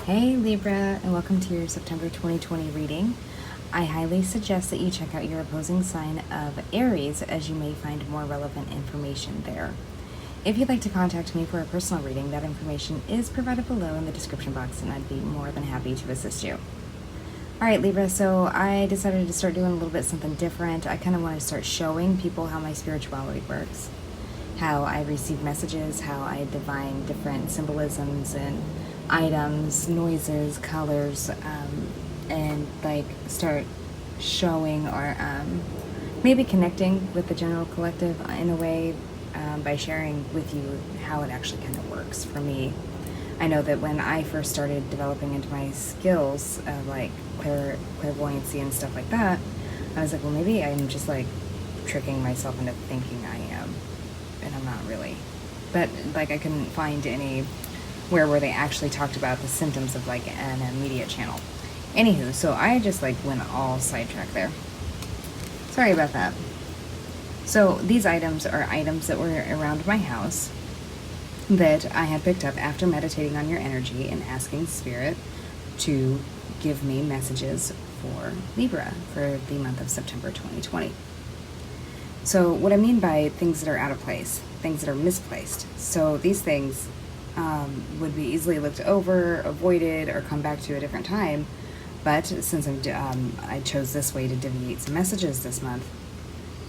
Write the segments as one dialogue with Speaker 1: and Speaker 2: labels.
Speaker 1: Hey Libra, and welcome to your September 2020 reading. I highly suggest that you check out your opposing sign of Aries, as you may find more relevant information there. If you'd like to contact me for a personal reading, that information is provided below in the description box, and I'd be more than happy to assist you. Alright Libra, so I decided to start doing a little bit something different. I kind of want to start showing people how my spirituality works, how I receive messages, how I divine different symbolisms and items, noises, colors, and like start showing or maybe connecting with the general collective in a way by sharing with you how it actually kind of works for me. I know that when I first started developing into my skills of like clairvoyancy and stuff like that, I was like, well, maybe I'm just like tricking myself into thinking I am, and I'm not really. But like I couldn't find any where they actually talked about the symptoms of like an immediate channel. Anywho, so I just like went all sidetracked there. Sorry about that. So these items are items that were around my house that I had picked up after meditating on your energy and asking Spirit to give me messages for Libra for the month of September 2020. So what I mean by things that are out of place, things that are misplaced. So these things would be easily looked over, avoided, or come back to a different time. But since I chose this way to deviate some messages this month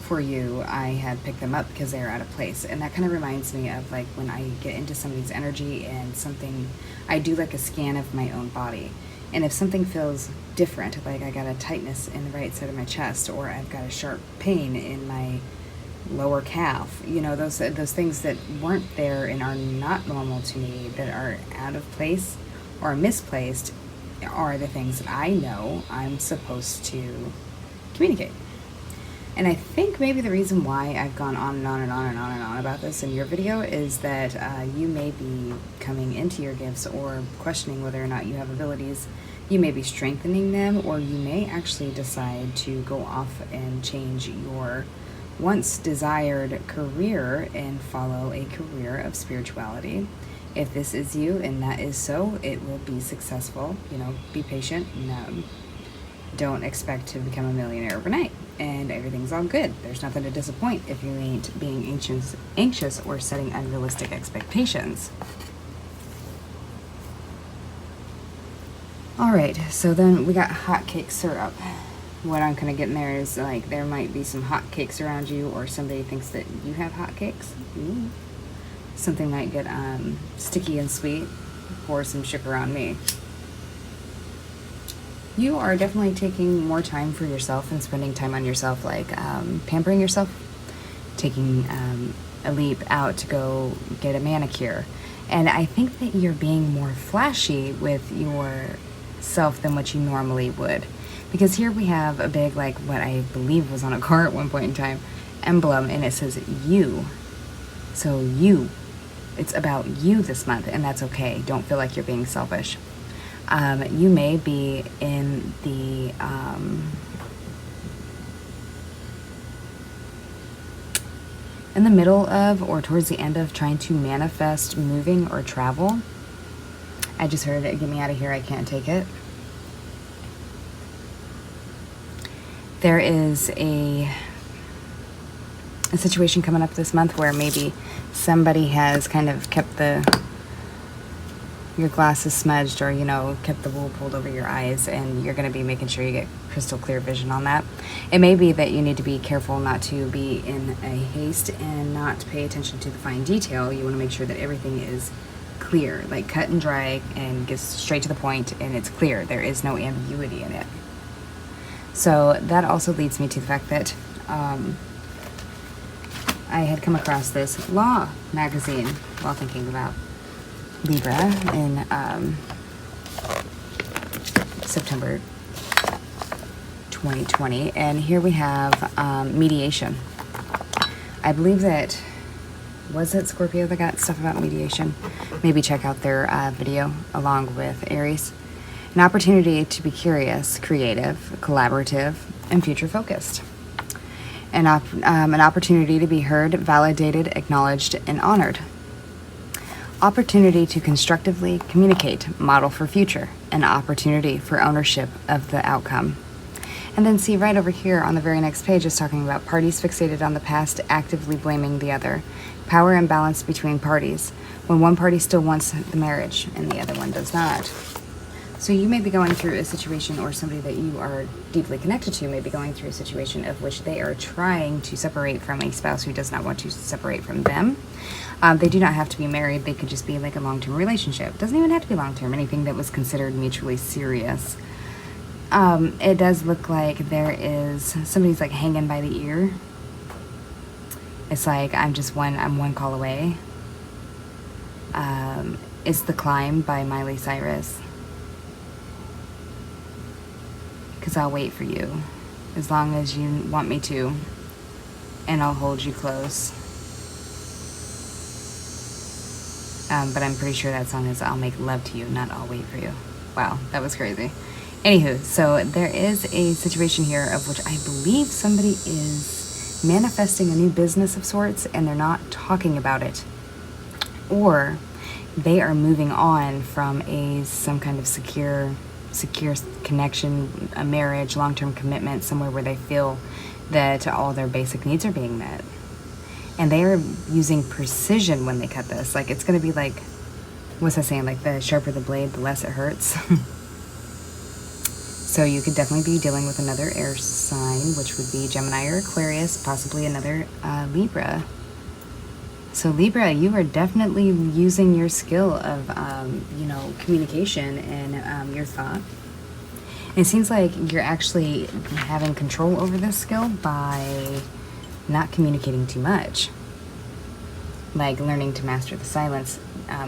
Speaker 1: for you, I had picked them up because they are out of place. And that kind of reminds me of like when I get into somebody's energy and something, I do like a scan of my own body. And if something feels different, like I got a tightness in the right side of my chest, or I've got a sharp pain in my lower calf, you know, those things that weren't there and are not normal to me, that are out of place or misplaced, are the things that I know I'm supposed to communicate. And I think maybe the reason why I've gone on and on and on and on and on about this in your video is that you may be coming into your gifts or questioning whether or not you have abilities. You may be strengthening them, or you may actually decide to go off and change your once desired career and follow a career of spirituality. If this is you and that is so, it will be successful. You know, be patient and don't expect to become a millionaire overnight, and everything's all good. There's nothing to disappoint if you ain't being anxious or setting unrealistic expectations. All right, so then we got hotcake syrup. What I'm kind of getting there is like there might be some hot cakes around you, or somebody thinks that you have hot cakes. Ooh. Something might get sticky and sweet. Pour some sugar on me. You are definitely taking more time for yourself and spending time on yourself, like pampering yourself, taking a leap out to go get a manicure. And I think that you're being more flashy with yourself than what you normally would. Because here we have a big, like what I believe was on a car at one point in time, emblem, and it says you. So you. It's about you this month, and that's okay. Don't feel like you're being selfish. You may be in the middle of or towards the end of trying to manifest moving or travel. I just heard it, get me out of here, I can't take it. There is a situation coming up this month where maybe somebody has kind of kept your glasses smudged, or, you know, kept the wool pulled over your eyes, and you're going to be making sure you get crystal clear vision on that. It may be that you need to be careful not to be in a haste and not pay attention to the fine detail. You want to make sure that everything is clear, like cut and dry, and gets straight to the point, and it's clear. There is no ambiguity in it. So that also leads me to the fact that I had come across this Law magazine while thinking about Libra in September 2020, and here we have mediation. I believe that, was it Scorpio that got stuff about mediation? Maybe check out their video along with Aries. An opportunity to be curious, creative, collaborative, and future focused. An opportunity to be heard, validated, acknowledged, and honored. Opportunity to constructively communicate, model for future, and opportunity for ownership of the outcome. And then see right over here on the very next page is talking about parties fixated on the past actively blaming the other, power imbalance between parties, when one party still wants the marriage and the other one does not. So you may be going through a situation, or somebody that you are deeply connected to may be going through a situation of which they are trying to separate from a spouse who does not want to separate from them. They do not have to be married. They could just be like a long-term relationship. Doesn't even have to be long-term, anything that was considered mutually serious. It does look like there is somebody's like hanging by the ear. It's like I'm one call away. It's The Climb by Miley Cyrus. Because I'll wait for you as long as you want me to, and I'll hold you close. But I'm pretty sure that song is I'll make love to you, not I'll wait for you. Wow, that was crazy. Anywho, so there is a situation here of which I believe somebody is manifesting a new business of sorts and they're not talking about it. Or they are moving on from some kind of secure connection, a marriage, long-term commitment, somewhere where they feel that all their basic needs are being met. And they are using precision when they cut this. Like, it's going to be like, what's that saying? Like, the sharper the blade, the less it hurts. So you could definitely be dealing with another air sign, which would be Gemini or Aquarius, possibly another Libra. So Libra, you are definitely using your skill of, communication and your thought. And it seems like you're actually having control over this skill by not communicating too much. Like learning to master the silence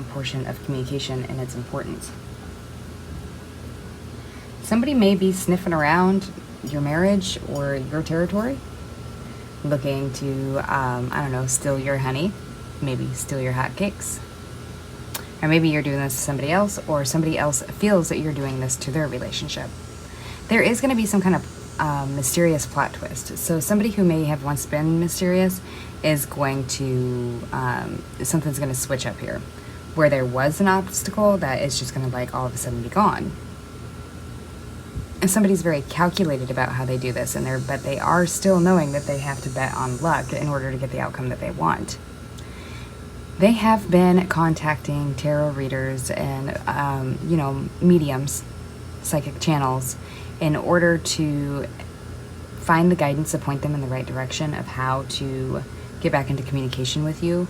Speaker 1: portion of communication and its importance. Somebody may be sniffing around your marriage or your territory, looking to, steal your honey. Maybe steal your hotcakes. Or maybe you're doing this to somebody else, or somebody else feels that you're doing this to their relationship. There is going to be some kind of mysterious plot twist. So somebody who may have once been mysterious is going to, something's going to switch up here. Where there was an obstacle, that is just going to like all of a sudden be gone. And somebody's very calculated about how they do this, but they are still knowing that they have to bet on luck in order to get the outcome that they want. They have been contacting tarot readers and, mediums, psychic channels, in order to find the guidance to point them in the right direction of how to get back into communication with you.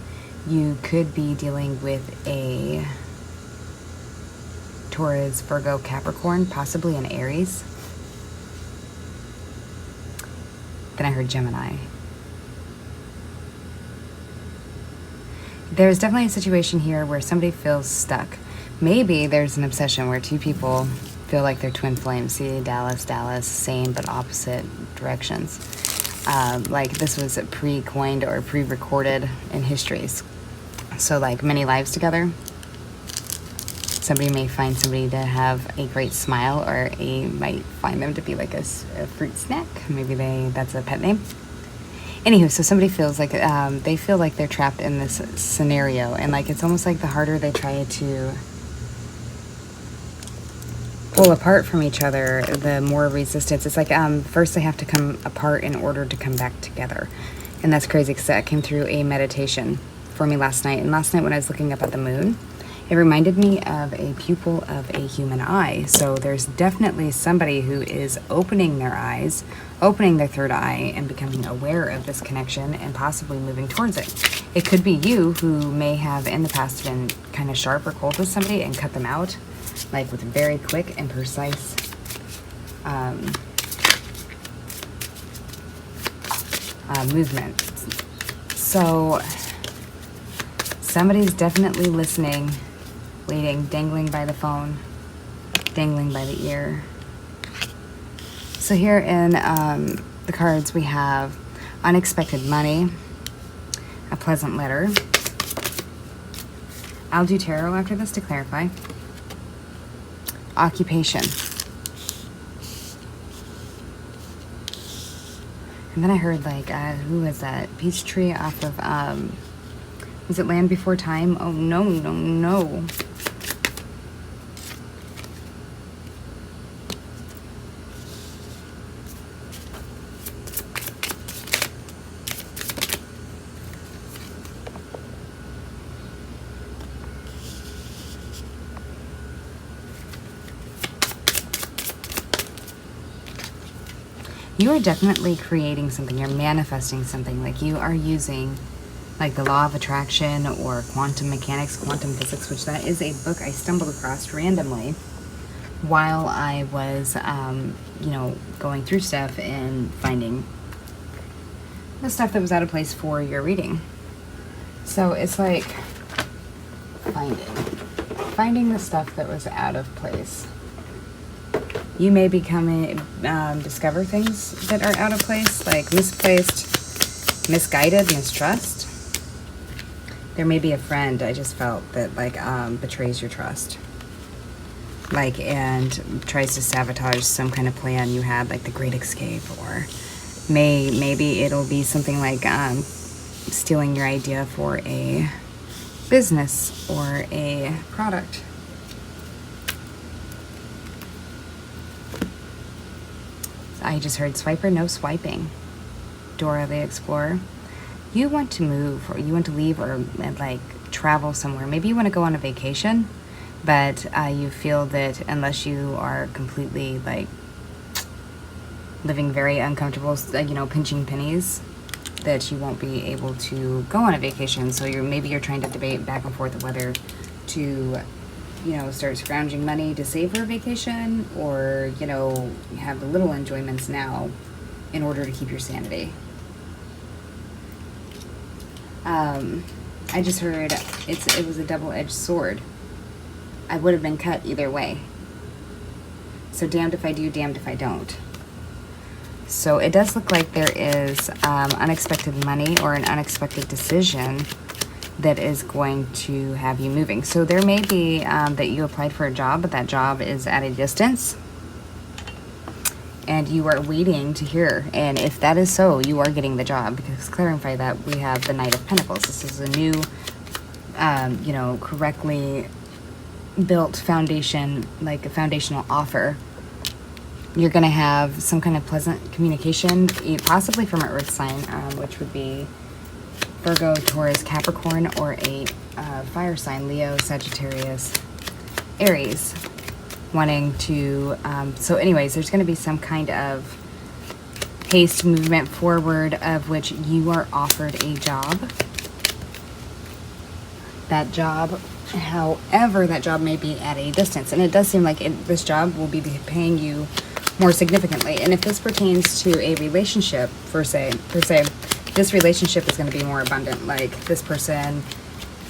Speaker 1: You could be dealing with a Taurus, Virgo, Capricorn, possibly an Aries. Then I heard Gemini. There's definitely a situation here where somebody feels stuck. Maybe there's an obsession where two people feel like they're twin flames. See, Dallas, same but opposite directions. Like this was pre-coined or pre-recorded in histories. So like many lives together. Somebody may find somebody to have a great smile, or might find them to be like a fruit snack. Maybe that's a pet name. Anywho, so somebody feels like they feel like they're trapped in this scenario, and like it's almost like the harder they try to pull apart from each other, the more resistance. It's like first they have to come apart in order to come back together, and that's crazy because that came through a meditation for me last night. And last night when I was looking up at the moon, it reminded me of a pupil of a human eye. So there's definitely somebody who is opening their eyes, opening their third eye, and becoming aware of this connection and possibly moving towards it. It could be you who may have in the past been kind of sharp or cold with somebody and cut them out, like with very quick and precise movement. So somebody's definitely listening, waiting, dangling by the phone, dangling by the ear. So here in the cards we have unexpected money, a pleasant letter. I'll do tarot after this to clarify. Occupation. And then I heard like, who was that? Peachtree off of Is it Land Before Time? Oh, no, no, no. You are definitely creating something. You're manifesting something. Like you are using like the law of attraction or quantum mechanics, quantum physics, which that is a book I stumbled across randomly while I was, going through stuff and finding the stuff that was out of place for your reading. So it's like finding the stuff that was out of place. You may discover things that are out of place, like misplaced, misguided mistrust. There may be a friend, I just felt, that betrays your trust. And tries to sabotage some kind of plan you had, like the Great Escape, or maybe it'll be something like stealing your idea for a business or a product. I just heard swiper, no swiping. Dora the Explorer. You want to move, or you want to leave, or travel somewhere. Maybe you want to go on a vacation, but you feel that unless you are completely living very uncomfortable, pinching pennies, that you won't be able to go on a vacation. So maybe you're trying to debate back and forth whether to start scrounging money to save for a vacation, or, have the little enjoyments now in order to keep your sanity. I just heard it was a double-edged sword. I would have been cut either way. So damned if I do, damned if I don't. So it does look like there is unexpected money or an unexpected decision that is going to have you moving. So there may be that you applied for a job, but that job is at a distance and you are waiting to hear. And if that is so, you are getting the job, because clarify that we have the Knight of Pentacles. This is a new, correctly built foundation, like a foundational offer. You're going to have some kind of pleasant communication, possibly from an earth sign, which would be Virgo, Taurus, Capricorn, or a fire sign, Leo, Sagittarius, Aries, wanting to, so anyways, there's going to be some kind of haste, movement forward, of which you are offered a job. That job, however, that job may be at a distance, and it does seem like this job will be paying you more significantly. And if this pertains to a relationship, per se, this relationship is going to be more abundant. Like this person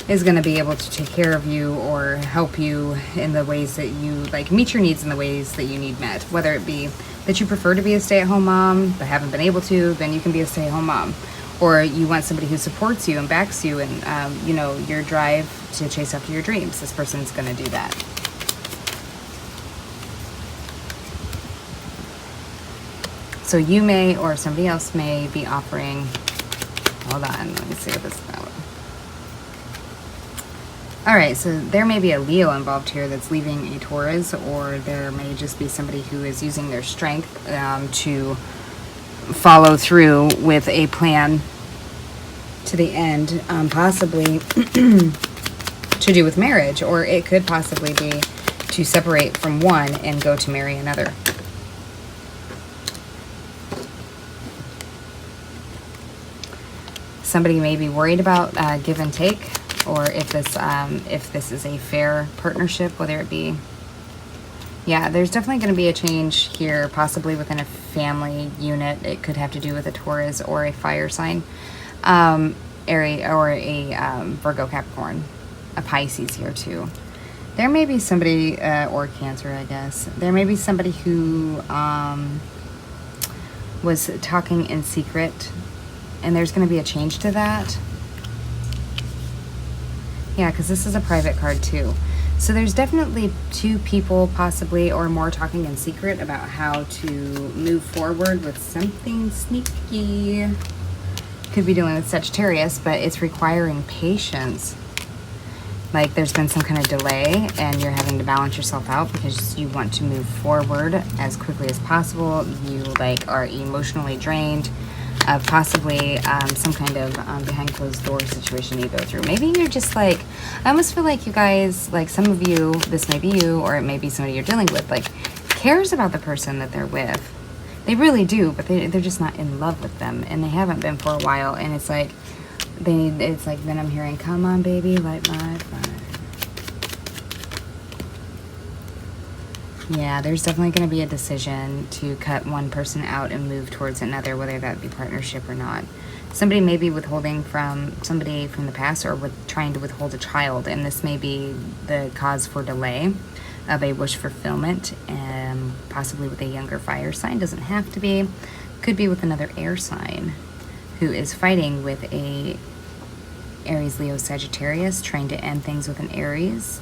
Speaker 1: is going to be able to take care of you or help you in the ways that you meet your needs in the ways that you need met. Whether it be that you prefer to be a stay-at-home mom but haven't been able to, then you can be a stay-at-home mom. Or you want somebody who supports you and backs you and, your drive to chase after your dreams. This person's going to do that. So you may, or somebody else may be offering, hold on, let me see what this is about. All right, so there may be a Leo involved here that's leaving a Taurus, or there may just be somebody who is using their strength to follow through with a plan to the end, possibly to do with marriage, or it could possibly be to separate from one and go to marry another. Somebody may be worried about give and take, or if this is a fair partnership, whether it be, yeah, there's definitely going to be a change here, possibly within a family unit. It could have to do with a Taurus or a fire sign, Aries, or a Virgo, Capricorn, a Pisces here too. There may be somebody, or Cancer, I guess. There may be somebody who was talking in secret, and there's going to be a change to that. Yeah, because this is a private card too. So there's definitely two people possibly or more talking in secret about how to move forward with something sneaky. could be dealing with Sagittarius, but it's requiring patience. Like there's been some kind of delay and you're having to balance yourself out because you want to move forward as quickly as possible. You like are emotionally drained of possibly some kind of behind closed door situation you go through. Maybe you're just like, I almost feel like you guys, like some of you, this may be you or it may be somebody you're dealing with, like cares about the person that they're with. They really do, but they're just not in love with them and they haven't been for a while. And it's like, it's like then I'm hearing, come on baby, light my fire. Yeah, there's definitely going to be a decision to cut one person out and move towards another, whether that be partnership or not. Somebody may be withholding from somebody from the past or trying to withhold a child, and this may be the cause for delay of a wish fulfillment, and possibly with a younger fire sign. Doesn't have to be. Could be with another air sign who is fighting with a Aries, Leo, Sagittarius, trying to end things with an Aries,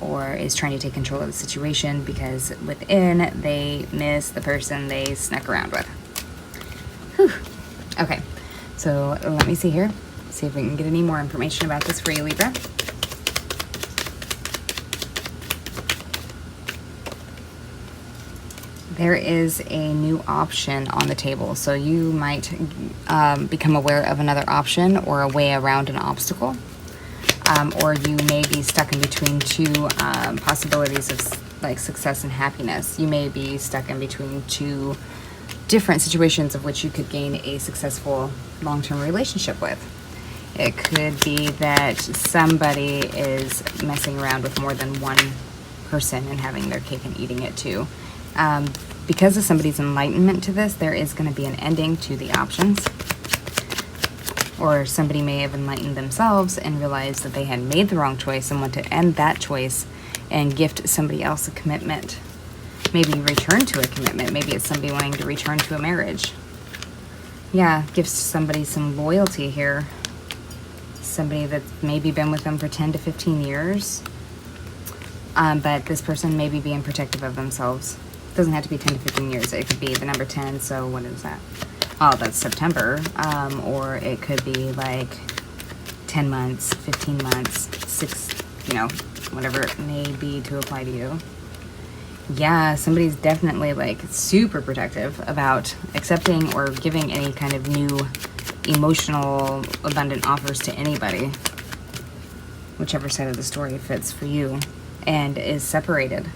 Speaker 1: or is trying to take control of the situation because within they miss the person they snuck around with. Whew. Okay, so let me see here. See if we can get any more information about this for you, Libra. There is a new option on the table, so you might become aware of another option or a way around an obstacle. Or you may be stuck in between two possibilities of like success and happiness. You may be stuck in between two different situations of which you could gain a successful long-term relationship with. It could be that somebody is messing around with more than one person and having their cake and eating it too. Because of somebody's enlightenment to this, there is going to be an ending to the options. Or somebody may have enlightened themselves and realized that they had made the wrong choice and want to end that choice and gift somebody else a commitment. Maybe return to a commitment. Maybe it's somebody wanting to return to a marriage. Yeah, gives somebody some loyalty here. Somebody that's maybe been with them for 10 to 15 years. But this person may be being protective of themselves. It doesn't have to be 10 to 15 years. It could be the number 10, so what is that? Oh, that's September, or it could be like 10 months, 15 months, 6, whatever it may be to apply to you. Yeah, somebody's definitely like super protective about accepting or giving any kind of new emotional abundant offers to anybody, whichever side of the story fits for you, and is separated.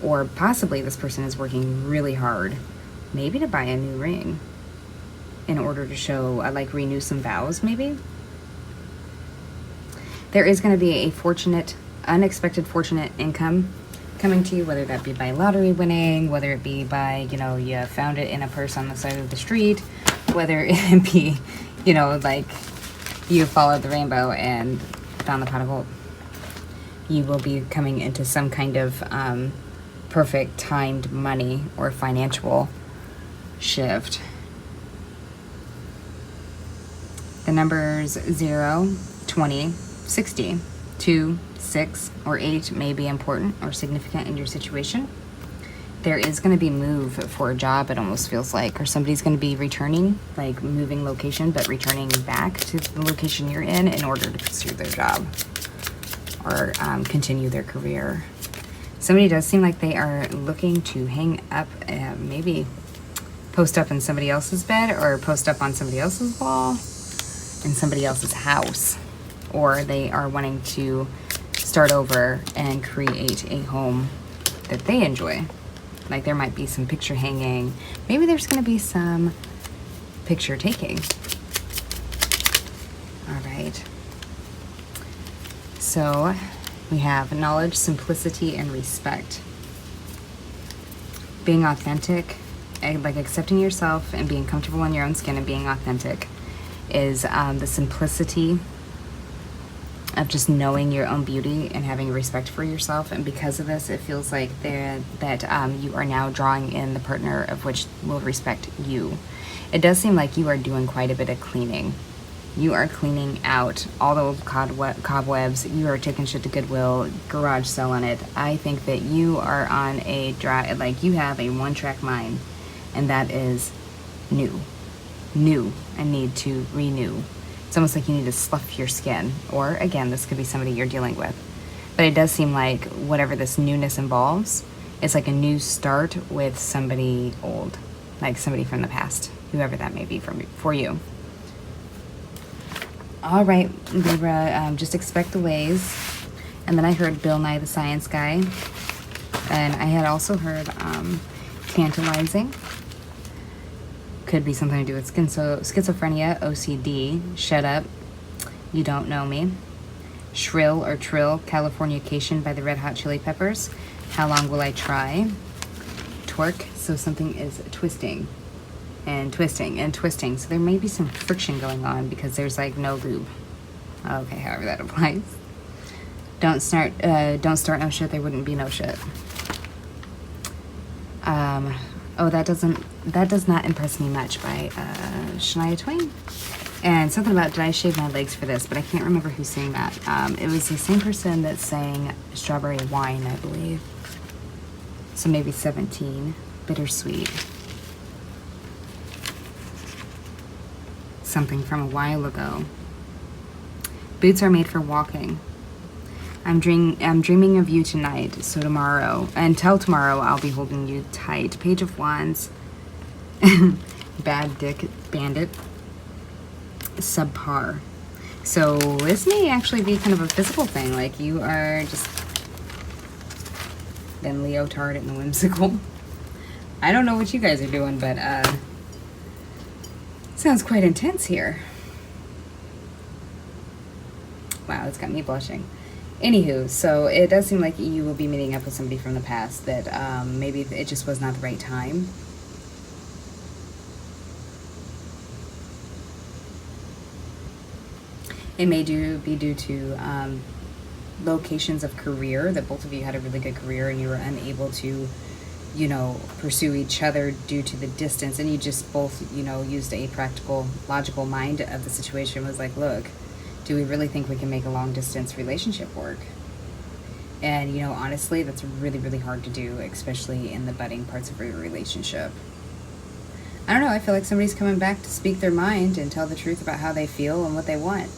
Speaker 1: Or possibly this person is working really hard, maybe to buy a new ring in order to show, like renew some vows maybe. There is going to be a unexpected fortunate income coming to you, whether that be by lottery winning, whether it be by, you found it in a purse on the side of the street, whether it be, like you followed the rainbow and found the pot of gold. You will be coming into some kind of perfect timed money or financial shift. The numbers 0, 20, 60, 2, 6, or 8 may be important or significant in your situation. There is going to be move for a job, it almost feels like, or somebody's going to be returning, like moving location, but returning back to the location you're in order to pursue their job or continue their career. Somebody does seem like they are looking to hang up, maybe post up in somebody else's bed or post up on somebody else's wall in somebody else's house. Or they are wanting to start over and create a home that they enjoy. Like there might be some picture hanging. Maybe there's going to be some picture taking. All right. So we have knowledge, simplicity, and respect. Being authentic, like accepting yourself and being comfortable in your own skin and being authentic is the simplicity of just knowing your own beauty and having respect for yourself. And because of this, it feels like that you are now drawing in the partner of which will respect you. It does seem like you are doing quite a bit of cleaning. You are cleaning out all those cobwebs. You are taking shit to Goodwill, garage selling it. I think that you are on a you have a one-track mind, and that is new. new, a need to renew. It's almost like you need to slough your skin, or again, this could be somebody you're dealing with. But it does seem like whatever this newness involves, it's like a new start with somebody old, like somebody from the past, whoever that may be for you. All right, Libra, just expect the ways. And then I heard Bill Nye the Science Guy. And I had also heard tantalizing. Could be something to do with schizophrenia, OCD, shut up, you don't know me. Shrill or Trill, Californication by the Red Hot Chili Peppers. How long will I try? Torque, so something is twisting and twisting and twisting. So there may be some friction going on because there's like no lube. Okay, however that applies. Don't start no shit, there wouldn't be no shit. Oh, that does not impress me much by Shania Twain. And something about did I shave my legs for this, but I can't remember who sang that. It was the same person that sang Strawberry Wine, I believe. So maybe 17, Bittersweet. Something from a while ago. Boots are made for walking. I'm dreaming of you tonight, so until tomorrow, I'll be holding you tight. Page of Wands. Bad Dick Bandit. Subpar. So this may actually be kind of a physical thing, like you are just then leotard and whimsical. I don't know what you guys are doing, but sounds quite intense here. Wow, it's got me blushing. Anywho, so it does seem like you will be meeting up with somebody from the past that maybe it just was not the right time. It may be due to locations of career, that both of you had a really good career and you were unable to, pursue each other due to the distance, and you just both, used a practical, logical mind of the situation. Was like, look, do we really think we can make a long distance relationship work? And, honestly, that's really, really hard to do, especially in the budding parts of your relationship. I don't know, I feel like somebody's coming back to speak their mind and tell the truth about how they feel and what they want.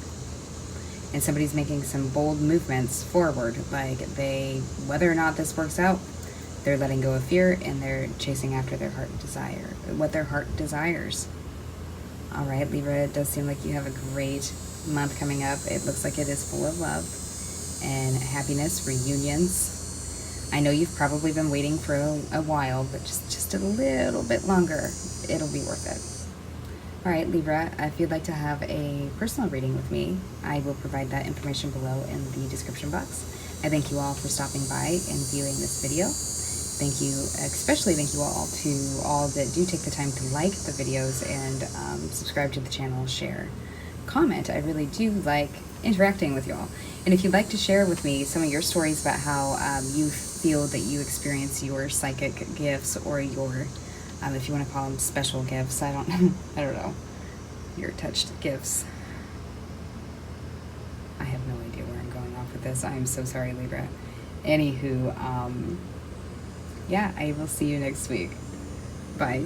Speaker 1: And somebody's making some bold movements forward, like whether or not this works out, they're letting go of fear and they're chasing after their what their heart desires. All right, Libra, it does seem like you have a great month coming up. It looks like it is full of love and happiness, reunions. I know you've probably been waiting for a while, but just a little bit longer, it'll be worth it. All right, Libra, if you'd like to have a personal reading with me, I will provide that information below in the description box. I thank you all for stopping by and viewing this video. Especially thank you all to all that do take the time to like the videos and subscribe to the channel, share, comment. I really do like interacting with y'all. And if you'd like to share with me some of your stories about how you feel that you experience your psychic gifts, or your if you want to call them special gifts, I don't know, your touched gifts. I have no idea where I'm going off with this. I am so sorry, Libra. Anywho, yeah, I will see you next week. Bye.